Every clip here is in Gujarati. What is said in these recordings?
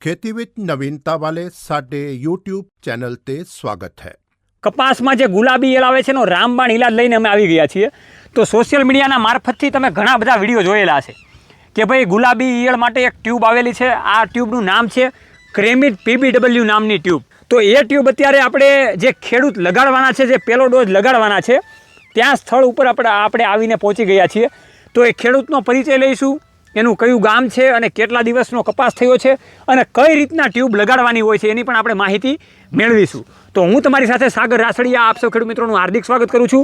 खेती विद नवीनता वाले साडे यूट्यूब चैनल ते स्वागत है। કપાસમાં જે ગુલાબી ઈયળ આવે છે એનો રામબાણ ઇલાજ લઈને અમે આવી ગયા છીએ। તો સોશિયલ મીડિયાના મારફતથી તમે ઘણા બધા વિડીયો જોયેલા છે કે ભાઈ ગુલાબી ઈયળ માટે એક ટ્યુબ આવેલી છે। આ ટ્યુબનું નામ છે ક્રેમિડ PBW નામની ટ્યુબ। તો એ ટ્યુબ અત્યારે આપણે જે ખેડૂત લગાડવાના છે, જે પહેલો ડોઝ લગાડવાના છે, ત્યાં સ્થળ ઉપર આપણે આવીને પહોંચી ગયા છીએ। તો એ ખેડૂતનો પરિચય લઈશું, એનું કયું ગામ છે અને કેટલા દિવસનો કપાસ થયો છે અને કઈ રીતના ટ્યુબ લગાડવાની હોય છે એની પણ આપણે માહિતી મેળવીશું। તો હું તમારી સાથે સાગર રાસડિયા, આપ સૌ ખેડૂત મિત્રોનું હાર્દિક સ્વાગત કરું છું।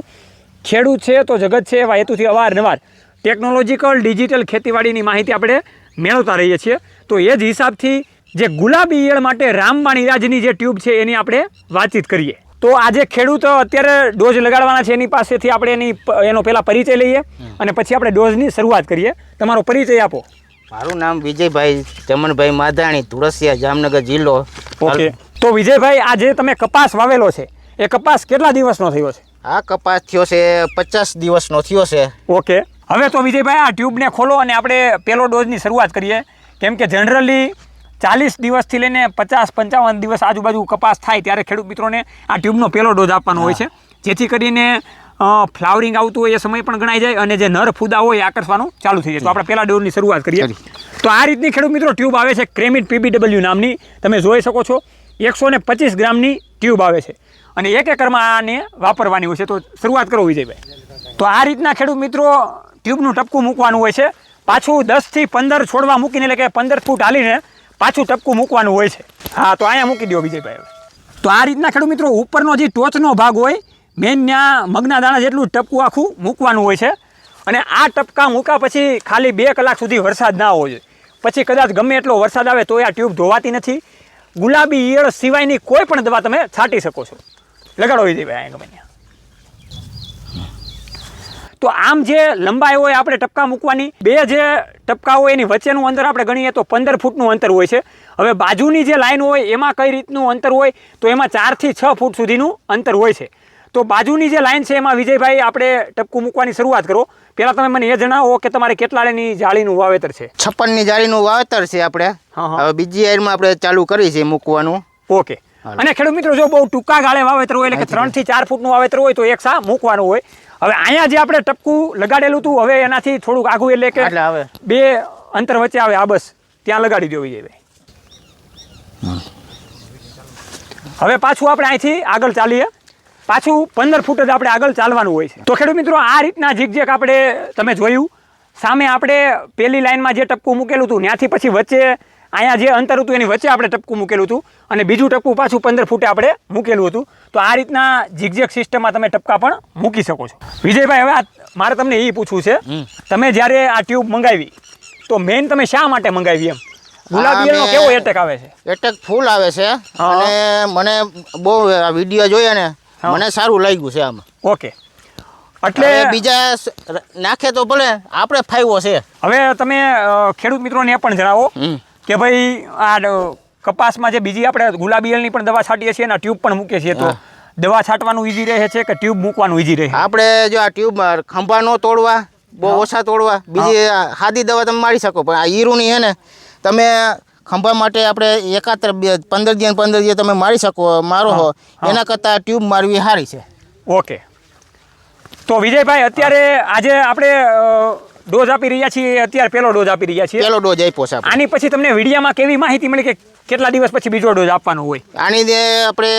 ખેડૂત છે તો જગત છે, એવા હેતુથી અવારનવાર ટેકનોલોજીકલ ડિજિટલ ખેતીવાડીની માહિતી આપણે મેળવતા રહીએ છીએ। તો એ જ હિસાબથી જે ગુલાબી ઈયળ માટે રામબાણ ઇલાજની જે ટ્યુબ છે એની આપણે વાતચીત કરીએ। તો આજે ખેડૂત અત્યારે ડોઝ લગાડવાના છે, એની પાસેથી આપણે એનો પહેલાં પરિચય લઈએ અને પછી આપણે ડોઝની શરૂઆત કરીએ। તમારો પરિચય આપો। મારું નામ વિજયભાઈ ચમનભાઈ માધાણી, ધુળસિયા, જામનગર જિલ્લો। ઓકે, તો વિજયભાઈ, આ જે તમે કપાસ વાવેલો છે એ કપાસ કેટલા દિવસનો થયો છે? આ કપાસ થયો છે 50 દિવસનો થયો છે। ઓકે, હવે તો વિજયભાઈ આ ટ્યુબને ખોલો અને આપણે પહેલો ડોઝની શરૂઆત કરીએ। કેમ કે જનરલી 40 દિવસથી લઈને 50-55 દિવસ આજુબાજુ કપાસ થાય ત્યારે ખેડૂત મિત્રોને આ ટ્યુબનો પહેલો ડોઝ આપવાનો હોય છે, જેથી કરીને ફ્લાવરિંગ આવતું હોય એ સમય પણ ગણાઈ જાય અને જે નર ફૂદા હોય એ આકર્ષવાનું ચાલુ થઈ જાય। તો આપણે પહેલા ડોઝની શરૂઆત કરીએ। તો આ રીતની ખેડૂત મિત્રો ટ્યુબ આવે છે ક્રેમિડ PBW નામની, તમે જોઈ શકો છો। 125 ગ્રામની ટ્યુબ આવે છે અને 1 એકરમાં આને વાપરવાની હોય છે। તો શરૂઆત કરો વિજયભાઈ। તો આ રીતના ખેડૂત મિત્રો ટ્યુબનું ટપકું મૂકવાનું હોય છે, પાછું 10 થી 15 છોડવા મૂકીને, એટલે કે 15 ફૂટ હાલીને પાછું ટપકું મૂકવાનું હોય છે। હા, તો અહીંયા મૂકી દો વિજયભાઈ। તો આ રીતના ખેડૂત મિત્રો ઉપરનો જે ટોચનો ભાગ હોય, મેન ત્યાં મગના દાણા જેટલું ટપકું આખું મૂકવાનું હોય છે અને આ ટપકા મૂક્યા પછી ખાલી 2 કલાક સુધી વરસાદ ના હોવો જોઈએ। પછી કદાચ ગમે એટલો વરસાદ આવે તો આ ટ્યુબ ધોવાતી નથી। ગુલાબી ઈયળ સિવાયની કોઈ પણ દવા તમે છાંટી શકો છો। લગાડો વિજયભાઈ અહીંયા ગમે ત્યાં। તો આમ જે લંબાઈ હોય આપણે ટપકા મૂકવાની, 2 જે ટપકા હોય એની વચ્ચેનું અંતર આપણે ગણીએ તો 15 ફૂટનું અંતર હોય છે। હવે બાજુની જે લાઈન હોય એમાં કઈ રીતનું અંતર હોય તો એમાં 4 થી 6 ફૂટ સુધીનું અંતર હોય છે। તો બાજુની જે લાઈન છે એમાં વિજયભાઈ આપણે ટપકું મૂકવાની શરૂઆત કરો। પહેલાં તમે મને એ જણાવો કે તમારે કેટલાની જાળીનું વાવેતર છે? 56ની જાળીનું વાવેતર છે આપણે। હવે બીજી એરમાં આપણે ચાલુ કરી છે મૂકવાનું। ઓકે, અને ખેડૂત મિત્રો જો બહુ ટૂંકા ગાળે વાવેતર હોય, એટલે કે 3 થી 4 ફૂટનું વાવેતર હોય તો એક સા મૂકવાનું હોય। હવે અહીંયા જે આપણે ટપકું લગાડેલું હતું, હવે એનાથી થોડુંક આગું, એટલે કે 2 અંતર વચ્ચે આવે, આ બસ ત્યાં લગાડી દો વિજયભાઈ। હવે પાછું આપણે અહીંથી આગળ ચાલીએ, પાછું 15 ફૂટ જ આપણે આગળ ચાલવાનું હોય છે। તો ખેડૂત મિત્રો આ રીતના ઝીકઝેક આપણે તમે જોયું, સામે આપણે પહેલી લાઈનમાં જે ટપકું મૂકેલું હતું ત્યાંથી પછી વચ્ચે અહીંયા જે અંતર હતું એની વચ્ચે આપણે ટપકું મૂકેલું હતું અને બીજું ટપકું પાછું 15 ફૂટે આપણે મૂકેલું હતું। તો આ રીતના ઝીકઝેક સિસ્ટમમાં તમે ટપકા પણ મૂકી શકો છો। વિજયભાઈ, હવે મારે તમને એ પૂછવું છે, તમે જ્યારે આ ટ્યુબ મંગાવી તો મેઇન તમે શા માટે મંગાવી? એમ ગુલાબી ઈયળનો કેવો એટેક આવે છે? એટેક ફૂલ આવે છે અને મને બહુ વિડીયો જોયા ને મને સારું લાગ્યું છે આમાં। ઓકે, એટલે બીજા નાખે તો ભલે, આપણે ફાયવો છે। હવે તમે ખેડૂત મિત્રોને એ પણ જણાવો કે ભાઈ આ કપાસમાં જે બીજી આપણે ગુલાબી ઈયળની પણ દવા છાંટીએ છીએ અને ટ્યુબ પણ મૂકીએ છીએ, તો દવા છાંટવાનું ઈઝી રહે છે કે ટ્યુબ મૂકવાનું ઈઝી રહે? આપણે જો આ ટ્યુબ ખંભા ન તોડવા, બહુ ઓછા તોડવા, બીજી સાદી દવા તમે મારી શકો, પણ આ ઈરુની છે ને તમે ખંભા માટે આપણે એકાત્ર 15 દિવસ તમે મારી શકો, મારો હો એના કરતાં ટ્યુબ મારવી સારી છે। ઓકે, તો વિજયભાઈ અત્યારે આજે આપણે ડોઝ આપી રહ્યા છીએ, અત્યારે પહેલો ડોઝ આપી રહ્યા છીએ। પહેલો ડોઝ આપ્યો છે। આની પછી તમને વિડીયામાં કેવી માહિતી મળી કે કેટલા દિવસ પછી બીજો ડોઝ આપવાનો હોય? આની દે આપણે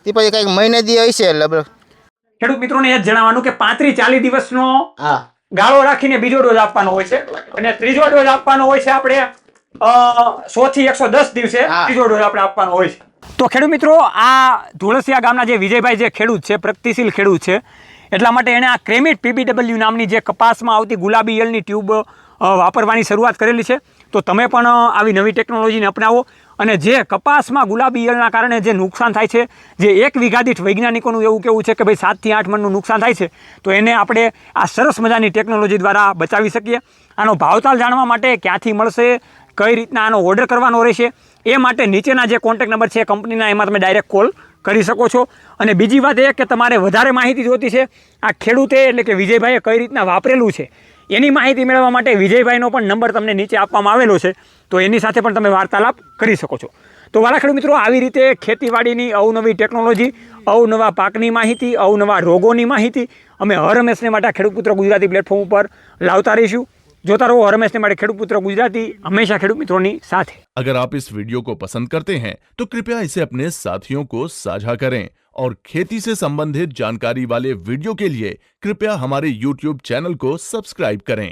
તે પછી કંઈક મહિને દી હશે લગભગ। ખેડૂત મિત્રોને એ જ જણાવવાનું કે 35-40 દિવસનો ગાળો રાખીને બીજો ડોઝ આપવાનો હોય છે અને ત્રીજો ડોઝ આપવાનો હોય છે આપણે 100 થી 110 દિવસે ત્રીજો ડોઝ આપણે આપવાનો હોય છે। તો ખેડૂત મિત્રો, આ ધુળસિયા ગામના જે વિજયભાઈ જે ખેડૂત છે, પ્રગતિશીલ ખેડૂત છે, એટલા માટે એણે આ ક્રેમિડ PBW નામની જે કપાસમાં આવતી ગુલાબી ઈયળની ટ્યુબ વાપરવાની શરૂઆત કરેલી છે। તો તમે પણ આવી નવી ટેકનોલોજીને અપનાવો અને જે કપાસમાં ગુલાબી ઈયળના કારણે જે નુકસાન થાય છે, જે 1 વીઘા દીઠ વૈજ્ઞાનિકોનું એવું કહેવું છે કે ભાઈ 7 થી 8 મણનું નુકસાન થાય છે, તો એને આપણે આ સરસ મજાની ટેકનોલોજી દ્વારા બચાવી શકીએ। આનો ભાવતાલ જાણવા માટે ક્યાંથી મળશે, કઈ રીતના આનો ઓર્ડર કરવાનો રહેશે, એ માટે નીચેના જે કોન્ટેક્ટ નંબર છે કંપનીના, એમાં તમે ડાયરેક્ટ કોલ કરી શકો છો। અને બીજી વાત એ કે તમારે વધારે માહિતી જોતી છે, આ ખેડૂતે એટલે કે વિજયભાઈએ કઈ રીતના વાપરેલું છે એની માહિતી મેળવવા માટે વિજયભાઈનો પણ નંબર તમને નીચે આપવામાં આવેલો છે। તો એની સાથે પણ તમે વાર્તાલાપ કરી શકો છો. તો વાલા ખેડૂત મિત્રો, આવી રીતે ખેતીવાડીની અવનવી ટેકનોલોજી, અવનવા પાકની માહિતી, અવનવા રોગોની માહિતી અમે હર હંમેશને માટે આ ખેડૂત પુત્ર ગુજરાતી પ્લેટફોર્મ ઉપર લાવતા રહીશું. જોતા રહો હર હંમેશને માટે ખેડૂત પુત્ર ગુજરાતી, હંમેશા ખેડૂત મિત્રોની સાથે. अगर आप इस वीडियो को पसंद करते हैं तो कृपया इसे अपने साथियों को साझा करें और खेती से संबंधित जानकारी वाले वीडियो के लिए कृपया हमारे YouTube चैनल को सब्सक्राइब करें.